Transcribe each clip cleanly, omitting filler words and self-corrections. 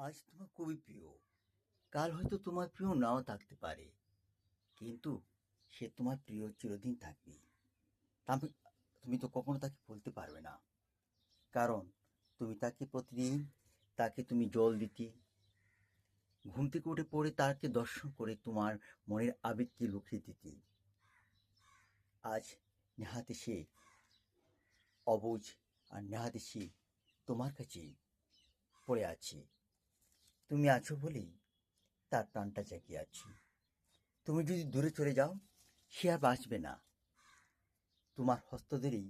আজ তোমার খুবই প্রিয়, কাল হয়তো তোমার প্রিয় নাও থাকতে পারে, কিন্তু সে তোমার প্রিয় চিরদিন থাকবে। তবে তুমি তো কখনো তাকে ভুলতে পারবে না, কারণ তুমি তাকে প্রতিদিন তুমি জল দিতে, ঘুম থেকে উঠে পড়ে তাকে দর্শন করে তোমার মনের আবেগকে লুকিয়ে দিতে। আজ নেহাতি সে অবুঝ, আর নেহাতি সে তোমার কাছে পড়ে আছে। তুমি আছো বলেই তার প্রাণটা জাগিয়ে আছে। তুমি যদি দূরে চলে যাও, সে আর বাঁচবে না। তোমার হস্ত ধরেই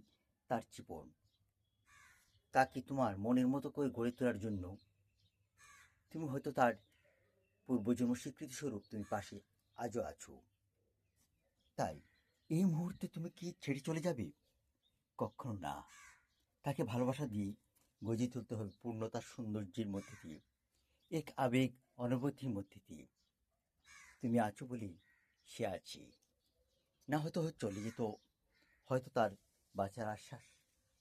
তার জীবন। তাকে তোমার মনের মতো করে গড়ে তোলার জন্য তুমি হয়তো তার পূর্বজন্ম স্বীকৃতিস্বরূপ তুমি পাশে আজও আছো। তাই এই মুহূর্তে তুমি কি ছেড়ে চলে যাবে? কখনো না। তাকে ভালোবাসা দিয়ে গজিয়ে তুলতে হবে পূর্ণতার সৌন্দর্যের মধ্যে দিয়ে, এক আবেগ অনুভূতির মধ্যে দিয়ে। তুমি আছো বলেই সে আছে। না হয়তো চলে যেত, হয়তো তার বাঁচার আশ্বাস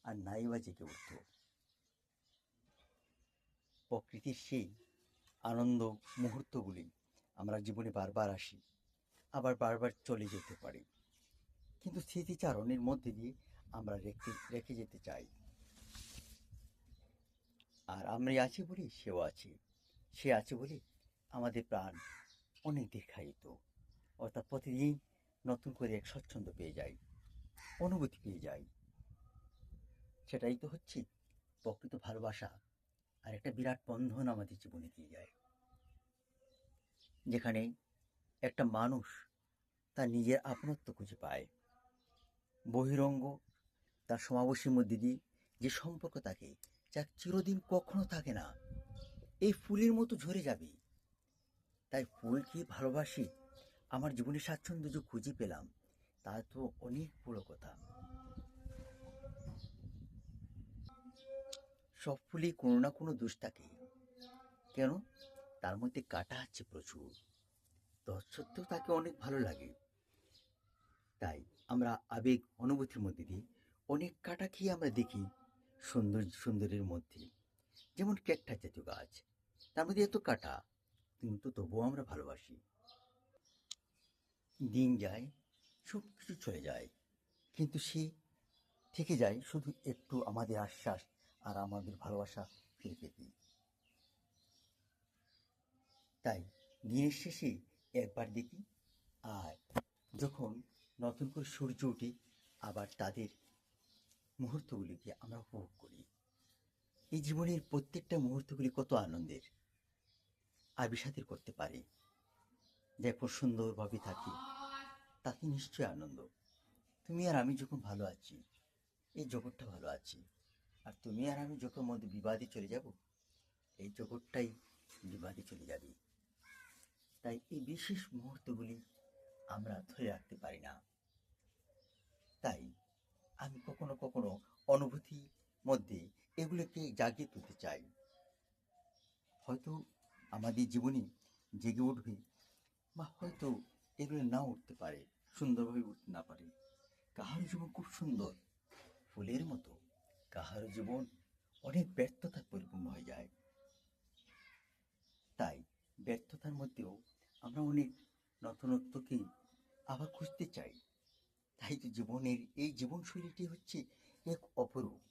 আর নাই বা জেগে উঠত। প্রকৃতির সেই আনন্দ মুহূর্তগুলি আমরা জীবনে বারবার আসি, আবার বারবার চলে যেতে পারি, কিন্তু স্মৃতিচারণের মধ্যে দিয়ে আমরা রেখে রেখে যেতে চাই। আর আমরা আছি বলি সেও আছে, সে আছে বলে আমাদের প্রাণ অনেক দীর্ঘায়িত, অর্থাৎ প্রতিদিন নতুন করে এক স্বচ্ছন্দ পেয়ে যাই, অনুভূতি পেয়ে যাই। সেটাই তো হচ্ছে প্রকৃত ভালোবাসা। আর একটা বিরাট বন্ধন আমাদের জীবনে দিয়ে যায়, যেখানে একটা মানুষ তার নিজের আপনত্ব খুঁজে পায়। বহিরঙ্গ তার সমাবেশের মধ্যে দিয়ে যে সম্পর্ক থাকে, যা চিরদিন কখনো থাকে না, এই ফুলের মতো ঝরে যাবে। তাই ফুলকে ভালোবাসি, আমার জীবনে স্বাচ্ছন্দ্য যে খুঁজে পেলাম, তা তো অনেক বড় কথা। সব ফুলেই কোনো না কোনো দোষ থাকে, কেন? তার মধ্যে কাঁটা আছে প্রচুর, তৎসত্ত্বেও তাকে অনেক ভালো লাগে। তাই আমরা আবেগ অনুভূতির মধ্যে দিয়ে অনেক কাটা খেয়ে আমরা দেখি সুন্দরের মধ্যে, যেমন ক্যাকটাস জাতীয় গাছ, তার মধ্যে এত কাটা, কিন্তু তবুও আমরা ভালোবাসি। দিন যায়, সব কিছু চলে যায়, কিন্তু সে থেকে যায় শুধু একটু আমাদের আশ্বাস আর আমাদের ভালোবাসা ফিরে পেতে। তাই দিনের শেষে একবার দেখি, আর যখন নতুন করে সূর্য ওঠে, আবার তাদের মুহূর্তগুলিকে আমরা উপভোগ করি। এই জীবনের প্রত্যেকটা মুহূর্তগুলি কত আনন্দের, আবিষ্কার করতে পারি। যখন সুন্দরভাবে থাকি, তাতে নিশ্চয়ই আনন্দ। তুমি আর আমি যখন ভালো আছি, এই জগৎটা ভালো আছে। আর তুমি আর আমি যখন মধ্যে বিবাদে চলে যাব, এই জগৎটাই বিবাদে চলে যাবে। তাই এই বিশেষ মুহূর্তগুলি আমরা ধরে রাখতে পারি না। তাই আমি কখনো কখনো অনুভূতির মধ্যে এগুলোকে জাগিয়ে তুলতে চাই। হয়তো আমাদের জীবনে জেগে উঠবে, বা হয়তো এগুলো না উঠতে পারে, সুন্দরভাবে উঠতে না পারে। কাহার জীবন খুব সুন্দর, ফুলের মতো, কাহার জীবন অনেক ব্যর্থতায় পরিপূর্ণ হয়ে যায়। তাই ব্যর্থতার মধ্যেও আমরা অনেক নতুনত্বকে আবার খুঁজতে চাই। তাই তো জীবনের এই জীবনশৈলীটি হচ্ছে এক অপরূপ।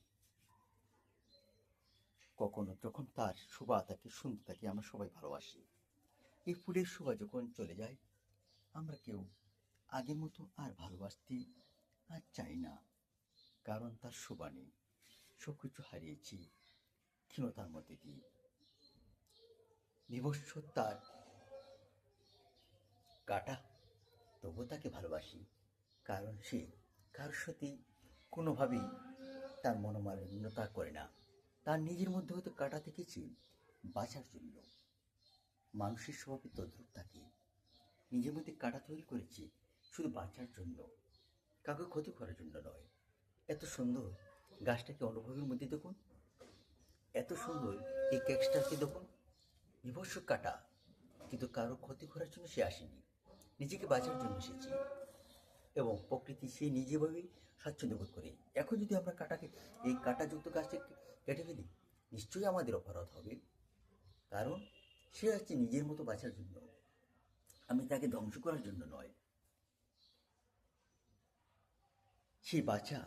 কখনো যখন তার শোভা থাকে, সুন্দর থাকে, আমরা সবাই ভালোবাসি। এই ফুলের শোভা যখন চলে যায়, আমরা কেউ আগের মতো আর ভালোবাসতে আর চাই না, কারণ তার শোভা নেই। সব কিছু হারিয়েছি ক্ষীণতার মধ্যে দিয়ে। বিভৎস তার কাটা, তবু তাকে ভালোবাসি, কারণ সে কারোর সাথে কোনোভাবেই তার মনোমালিন্যতা করে না। তার নিজের মধ্যে হয়তো কাটা থেকেছে বাঁচার জন্য। মানুষের স্বভাবে তদ্রূপ থাকে, নিজের মধ্যে কাটা তৈরি করেছে শুধু বাঁচার জন্য, কাউকে ক্ষতি করার জন্য নয়। এত সুন্দর গাছটাকে অনুভবের মধ্যে দেখুন, এত সুন্দর এই ক্যাকটাসকে দেখুন, বিভৎস কাটা, কিন্তু কারো ক্ষতি করার জন্য সে আসেনি, নিজেকে বাঁচার জন্য এসেছে। এবং প্রকৃতি সে নিজেভাবেই স্বাচ্ছন্দ্য বোধ করে। এখন যদি আমরা এই কাঁটাযুক্ত গাছটাকে কেটে ফেলি, নিশ্চয়ই আমাদের অপরাধ হবে। কারণ সে আছে নিজের মতো বাঁচার জন্য, আমি তাকে ধ্বংস করার জন্য নয়। সেই বাচ্চা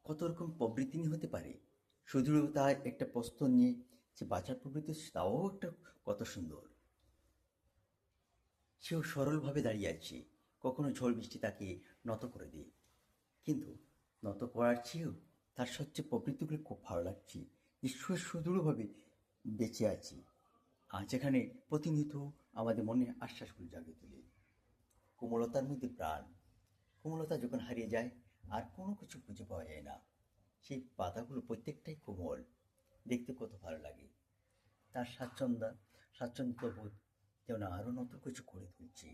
কত রকম প্রবৃত্তি নিয়ে হতে পারে, শুধু তার একটা প্রশ্ন নিয়ে যে বাচ্চার প্রবৃত্তি, তাও একটা কত সুন্দর। সেও সরলভাবে দাঁড়িয়ে আছে, কখনো ঝড় বৃষ্টি তাকে নত করে দেয়, কিন্তু নত করার চেয়েও তার সবচেয়ে প্রবৃত্তিগুলো খুব ভালো লাগছে, ঈশ্বর সুদৃঢ়ভাবে বেঁচে আছি। আজ এখানে প্রতিনিয়ত আমাদের মনে আশ্বাসগুলো জাগিয়ে তোলে। কোমলতার মধ্যে প্রাণ। কোমলতা যখন হারিয়ে যায় আর কোনো কিছু খুঁজে পাওয়া যায় না, সেই পাতাগুলো প্রত্যেকটাই কোমল, দেখতে কত ভালো লাগে। তার স্বাচ্ছন্দ্যবোধ যেন আরও নতুন কিছু করে তুলছে।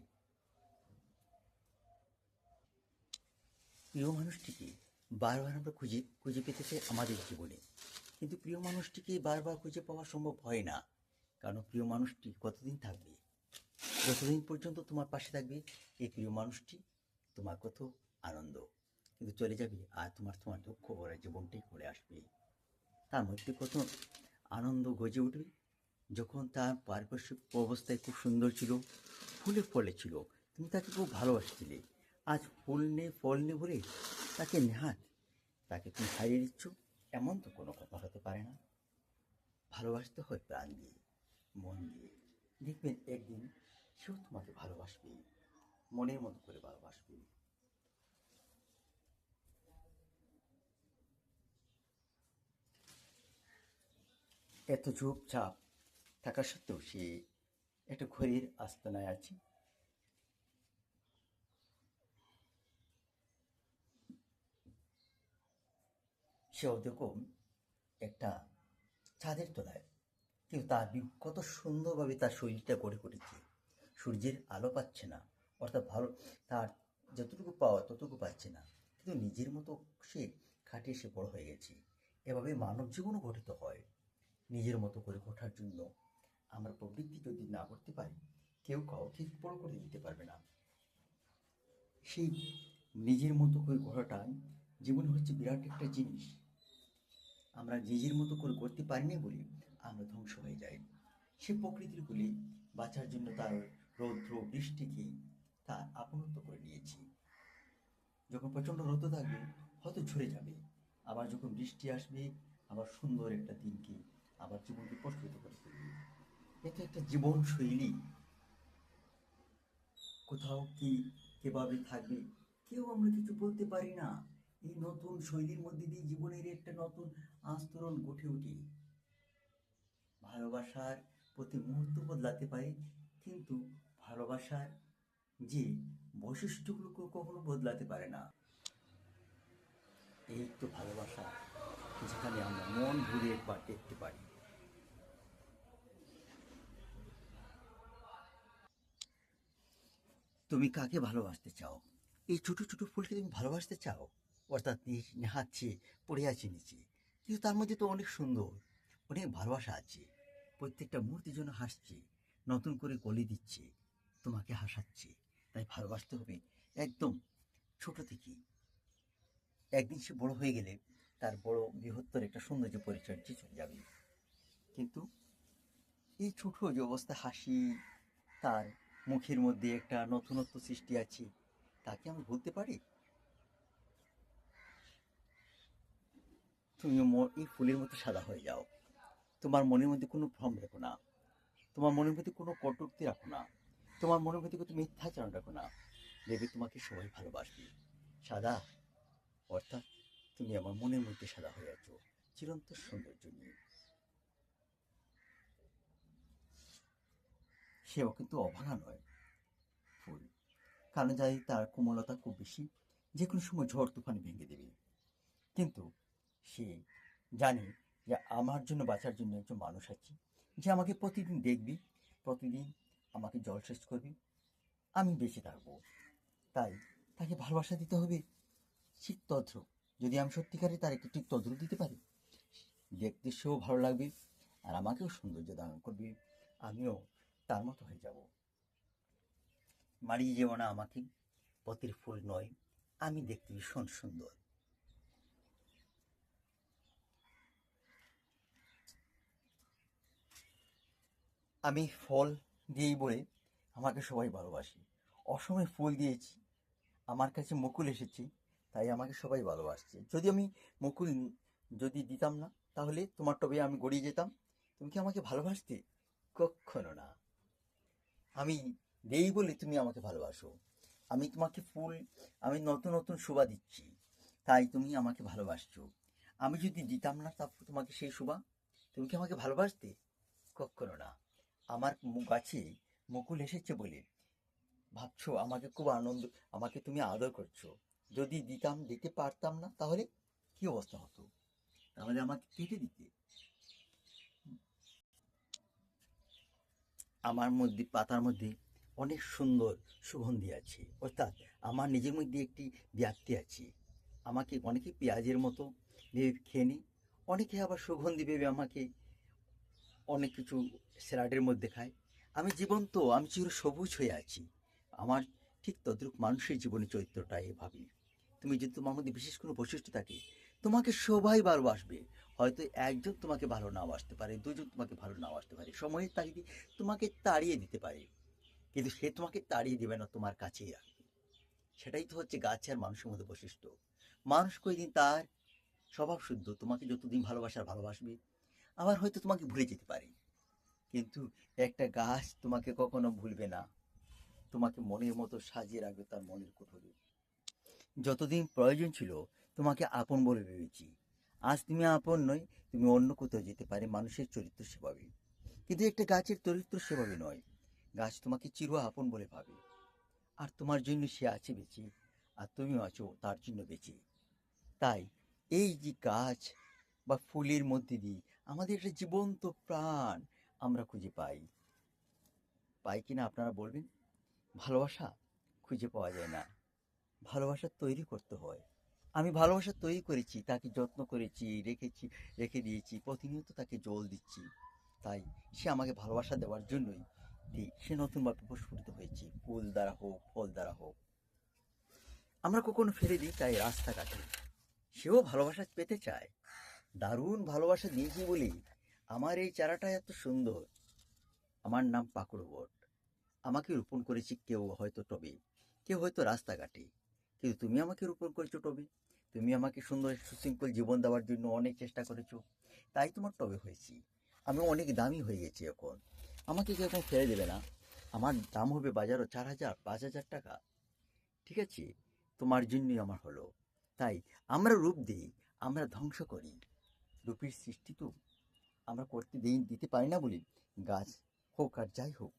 প্রিয় মানুষটিকে বারবার আমরা খুঁজে খুঁজে পেতে চাই আমাদের জীবনে, কিন্তু প্রিয় মানুষটিকে বারবার খুঁজে পাওয়া সম্ভব হয় না। কারণ প্রিয় মানুষটি কতদিন থাকবে? যতদিন পর্যন্ত তোমার পাশে থাকবে এই প্রিয় মানুষটি, তোমার কত আনন্দ, কিন্তু চলে যাবে আর তোমার তোমার দুঃখ ভরা জীবনটাই করে আসবে। তার মধ্যে কত আনন্দ গজে উঠবে যখন তার পারিপার্শ্বিক অবস্থায় খুব সুন্দর ছিল, ফুলে ফলে ছিল, তুমি তাকে খুব ভালোবাসছিলে। আজ ফুল নেই ফল নেই বলে তাকে নেহাত তাকে তুমি হারিয়ে দিচ্ছ, এমন তো কোনো কথা হতে পারে না। ভালোবাসতে হয় প্রাণ দিয়ে, মন দিয়ে। দেখবেন একদিন সেও তোমাকে ভালোবাসবে, মনের মতো করে ভালোবাসবে। এত চুপচাপ থাকা সত্ত্বেও সে একটা ঘড়ির আস্তানায় আছে। সেও দেখুন একটা ছাদের তলায়, কিন্তু তার কত সুন্দরভাবে তার শরীরটা গড়ে উঠেছে। সূর্যের আলো পাচ্ছে না, অর্থাৎ ভালো তার যতটুকু পাওয়া ততটুকু পাচ্ছে না, কিন্তু নিজের মতো সে খাটিয়ে সে বড় হয়ে গেছে। এভাবে মানব জীবনও গঠিত হয়। নিজের মতো করে ওঠার জন্য আমরা প্রবৃত্তি যদি না করতে পারি, কেউ কাউকে বড় করে দিতে পারবে না। সেই নিজের মতো করে গড়াটাই জীবনে হচ্ছে বিরাট একটা জিনিস। আমরা নিজের মতো করে করতে পারিনি বলে আমরা ধ্বংস হয়ে যাই। সে প্রকৃতির বলে বাঁচার জন্য তার রৌদ্র বৃষ্টিকে তার আপনত্ব করে নিয়েছি। যখন প্রচণ্ড রৌদ্র থাকবে হয়তো ঝরে যাবে, আবার যখন বৃষ্টি আসবে আবার সুন্দর একটা দিনকে আবার জীবনকে প্রস্ফুটিত করে তুলবে। এটা একটা জীবনশৈলী। কোথাও কি কিভাবে থাকবে কেউ আমরা কিছু বলতে পারি না। এই নতুন শৈলীর মধ্যে দিয়ে জীবনের একটা নতুন আস্তরণ গঠে ওঠে। ভালোবাসার প্রতি মুহূর্ত বদলাতে পারে, কিন্তু ভালোবাসার যে বৈশিষ্ট্যগুলোকে কখনো বদলাতে পারে না। এই তো ভালোবাসা, যেখানে আমরা মন ভরে একবার দেখতে পারি। তুমি কাকে ভালোবাসতে চাও? এই ছোট ছোট ফুলকে তুমি ভালোবাসতে চাও, অর্থাৎ নেহাচ্ছে পড়ে আছে নিচে, কিন্তু তার মধ্যে তো অনেক সুন্দর, অনেক ভালোবাসা আছে। প্রত্যেকটা মুহূর্তে যেন হাসছে, নতুন করে কলি দিচ্ছে, তোমাকে হাসাচ্ছে। তাই ভালোবাসতে হবে একদম ছোট থেকেই। একদিন সে বড় হয়ে গেলে তার বড় বৃহত্তর একটা সৌন্দর্য পরিচর্যা চলে যাবে। কিন্তু এই ছোট যে অবস্থা হাসি, তার মুখের মধ্যে একটা নতুনত্ব সৃষ্টি আছে, তাকে আমি বলতে পারি? তুমি এই ফুলের মতো সাদা হয়ে যাও। তোমার মনের মধ্যে কোনো ভ্রম রেখো না, তোমার মনের মধ্যে কোনো কটূক্তি রাখো না, তোমার মনের মধ্যে কোনো মিথ্যাচারণ রাখো না। দেখবে তোমাকে সবাই ভালোবাসবে। সাদা অর্থাৎ তুমি আমার মনের মধ্যে সাদা হয়ে আছো, চিরন্তর সৌন্দর্য নিয়ে। সেও কিন্তু অভাগা নয় ফুল, কারণ যাই তার কোমলতা খুব বেশি, যে কোনো সময় ঝড় তুফানে ভেঙে দেবে। কিন্তু সে জানে যে আমার জন্য বাঁচার জন্য একজন মানুষ আছে, যে আমাকে প্রতিদিন দেখবি, প্রতিদিন আমাকে জলসেচ করবি, আমি বেঁচে থাকবো। তাই তাকে ভালোবাসা দিতে হবে ঠিক তদ্রূপ। যদি আমি সত্যিকারে তার একটু ঠিক তদ্রূপ দিতে পারি, দেখতে সেও ভালো লাগবে আর আমাকেও সৌন্দর্য দান করবে, আমিও তার মতো হয়ে যাব। মারিয়ে যেও না আমাকে, পথের ফুল নয়, আমি দেখতে ভীষণ সুন্দর। আমি ফল দিয়েই বলে আমাকে সবাই ভালোবাসে। অসময়ে ফুল দিয়েছি, আমার কাছে মুকুল এসেছে, তাই আমাকে সবাই ভালোবাসছে। যদি আমি মুকুল যদি দিতাম না, তাহলে তোমার টবে আমি গড়িয়ে যেতাম। তুমি কি আমাকে ভালোবাসতে? কক্ষনো না। আমি দেই বলে তুমি আমাকে ভালোবাসো। আমি তোমাকে ফুল, আমি নতুন নতুন শোভা দিচ্ছি, তাই তুমি আমাকে ভালোবাসছো। আমি যদি দিতাম না তারপর তোমাকে সেই শোভা, তুমি কি আমাকে ভালোবাসতে? কক্ষনো না। আমার গাছে মুকুল এসেছে বলে ভাবছো আমাকে খুব আনন্দ, আমাকে তুমি আদর করছো। যদি দিতে পারতাম না, তাহলে কি অবস্থা হতো? তাহলে আমাকে কেটে দিতে। আমার মধ্যে পাতার মধ্যে অনেক সুন্দর সুগন্ধি আছে, অর্থাৎ আমার নিজের মধ্যে একটি ব্যাপ্তি আছে। আমাকে অনেকে পেঁয়াজের মতো ভেবে খেয়ে নেয়, অনেকে আবার সুগন্ধি ভেবে আমাকে অনেক কিছু স্যালাডের মধ্যে খায়। আমি জীবন্ত, আমি চির সবুজ হয়ে আছি। আমার ঠিক তদ্রূপ মানুষের জীবনের চরিত্রটা এভাবেই। তুমি যদি তোমার মধ্যে বিশেষ কোনো বৈশিষ্ট্য থাকে, তোমাকে সবাই ভালোবাসবে। হয়তো একজন তোমাকে ভালো নাও বাসতে পারে, দুজন তোমাকে ভালো নাও বাসতে পারে, সময়ের তাগিদে তোমাকে তাড়িয়ে দিতে পারে, কিন্তু সে তোমাকে তাড়িয়ে দেবে না, তোমার কাছেই রাখবে। সেটাই তো হচ্ছে গাছ আর মানুষের মধ্যে বৈশিষ্ট্য। মানুষ কয়েকদিন তার স্বভাব শুদ্ধ, তোমাকে যতদিন ভালোবাসবে, আবার হয়তো তোমাকে ভুলে যেতে পারে, কিন্তু একটা গাছ তোমাকে কখনো ভুলবে না, তোমাকে মনের মতো সাজিয়ে রাখবে তার মনের কুঠোরে। যতদিন প্রয়োজন ছিল তোমাকে আপন বলে ভেবেছি, আজ তুমি আপন নয়, তুমি অন্য কোথাও যেতে পারে, মানুষের চরিত্র সেভাবে, কিন্তু একটা গাছের চরিত্র সেভাবে নয়। গাছ তোমাকে চির আপন বলে ভাবে, আর তোমার জন্য সে আছে বেঁচে, আর তুমিও আছো তার জন্য বেঁচে। তাই এই যে গাছ বা ফুলের মধ্যে দিয়ে আমাদের একটা জীবন্ত প্রাণ আমরা খুঁজে পাই। পাই কিনা আপনারা বলবেন? ভালোবাসা খুঁজে পাওয়া যায় না, ভালোবাসা তৈরি করতে হয়। আমি ভালোবাসা তৈরি করেছি, তাকে যত্ন করেছি, রেখে দিয়েছি, প্রতিনিয়ত তাকে জল দিচ্ছি। তাই সে আমাকে ভালোবাসা দেওয়ার জন্যই সে নতুনভাবে প্রস্ফুটিত হয়েছে, ফুল দ্বারা হোক, ফল দ্বারা হোক। আমরা কখনো ফেলে দিই তাই রাস্তাঘাটে, সেও ভালোবাসা পেতে চায়। দারুণ ভালোবাসা দিয়েছি বলেই আমার এই চারাটা এত সুন্দর। আমার নাম পাকুড় বট। আমাকে রোপণ করেছে কেউ হয়তো টবে, কেউ হয়তো রাস্তাঘাটে, কিন্তু তুমি আমাকে রোপণ করেছো টবে। তুমি আমাকে সুন্দর সুশৃঙ্খল জীবন দেওয়ার জন্য অনেক চেষ্টা করেছো, তাই তোমার টবে হয়েছি। আমি অনেক দামি হয়ে গেছি এখন, আমাকে কেউ এখন ফেলে দেবে না। আমার দাম হবে বাজারও 4,000 5,000 টাকা, ঠিক আছে? তোমার জন্যই আমার হলো। তাই আমরা রূপ দিই, আমরা ধ্বংস করি। রূপের সৃষ্টি তো আমরা দিতে পারি না বলি গাছ হোক আর যাই হোক,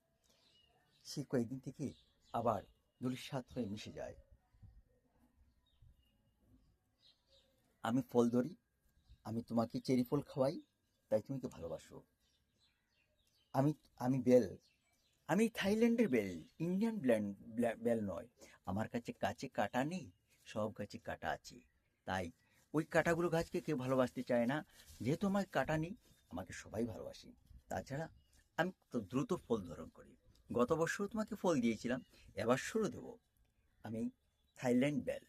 সে কয়েকদিন থেকে আবার ধূলিসাৎ হয়ে মিশে যায়। আমি ফল ধরি, আমি তোমাকে চেরি ফল খাওয়াই, তাই তুমি তো ভালোবাসো। আমি আমি বেল, আমি থাইল্যান্ডের বেল, ইন্ডিয়ান বেল নয়। আমার কাছে গাছে কাটা নেই, সব গাছে কাটা আছে। তাই ওই কাটাগুলো গাছকে কেউ ভালোবাসতে চায় না। যেহেতু আমার কাটা নেই, আমাকে সবাই ভালোবাসে। তাছাড়া আমি তো দ্রুত ফল ধারণ করি। গত বছরও তোমাকে ফল দিয়েছিলাম, এবছরও দেবো। আমি থাইল্যান্ড বেল।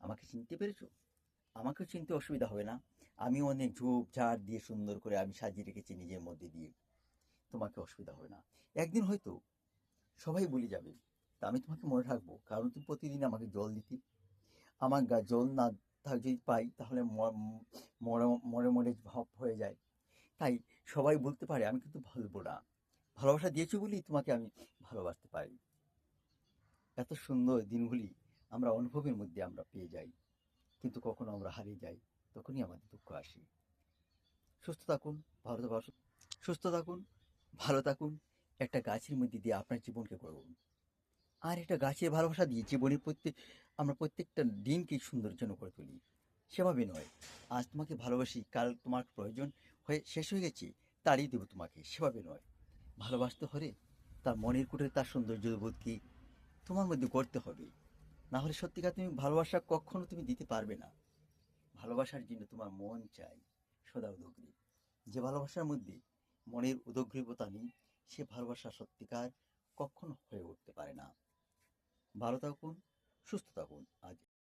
আমাকে চিনতে পেরেছো? আমাকেও চিনতে অসুবিধা হবে না। আমি অনেক ঝোপ ঝাড় দিয়ে সুন্দর করে আমি সাজিয়ে রেখেছি নিজের মধ্যে দিয়ে, তোমাকে অসুবিধা হবে না। একদিন হয়তো সবাই ভুলে যাবে, তা আমি তোমাকে মনে রাখবো, কারণ তুমি প্রতিদিন আমাকে জল দিতে। আমার জল না যদি পাই, তাহলে মরে মরে মরে ভাব হয়ে যায়। তাই সবাই বলতে পারে, আমি কিন্তু ভুলবো না। ভালোবাসা দিয়েছো বলেই তোমাকে আমি ভালোবাসতে পারি। এত সুন্দর দিনগুলি আমরা অনুভবের মধ্যে আমরা পেয়ে যাই, কিন্তু কখনো আমরা হারিয়ে যাই, তখনই আমাদের দুঃখ আসে। সুস্থ থাকুন, ভারতবর্ষ সুস্থ থাকুন, ভালো থাকুন। একটা গাছের মধ্যে দিয়ে আপনার জীবনকে গড়ুন, আর একটা গাছের ভালোবাসা দিয়ে জীবনের আমরা প্রত্যেকটা দিনকে সুন্দর যেন করে তুলি। সেভাবে নয়, আজ তোমাকে ভালোবাসি, কাল তোমার প্রয়োজন হয়ে শেষ হয়ে গেছে, তাড়িয়ে দেবো তোমাকে, সেভাবে নয়। ভালোবাসতে হলে তার মনের কুটে তার সৌন্দর্য বোধকে তোমার মধ্যে গড়তে হবে। না হলে সত্যিকার তুমি ভালোবাসা কখনো তুমি দিতে পারবে না। ভালোবাসার জন্য তোমার মন চাই সদা উদগ্রীব। যে ভালোবাসার মধ্যে মনের উদগ্রীবতা নেই, সে ভালোবাসা সত্যিকার কখনো হয়ে উঠতে পারে না। ভালো থাকুন, সুস্থ থাকুন। আজ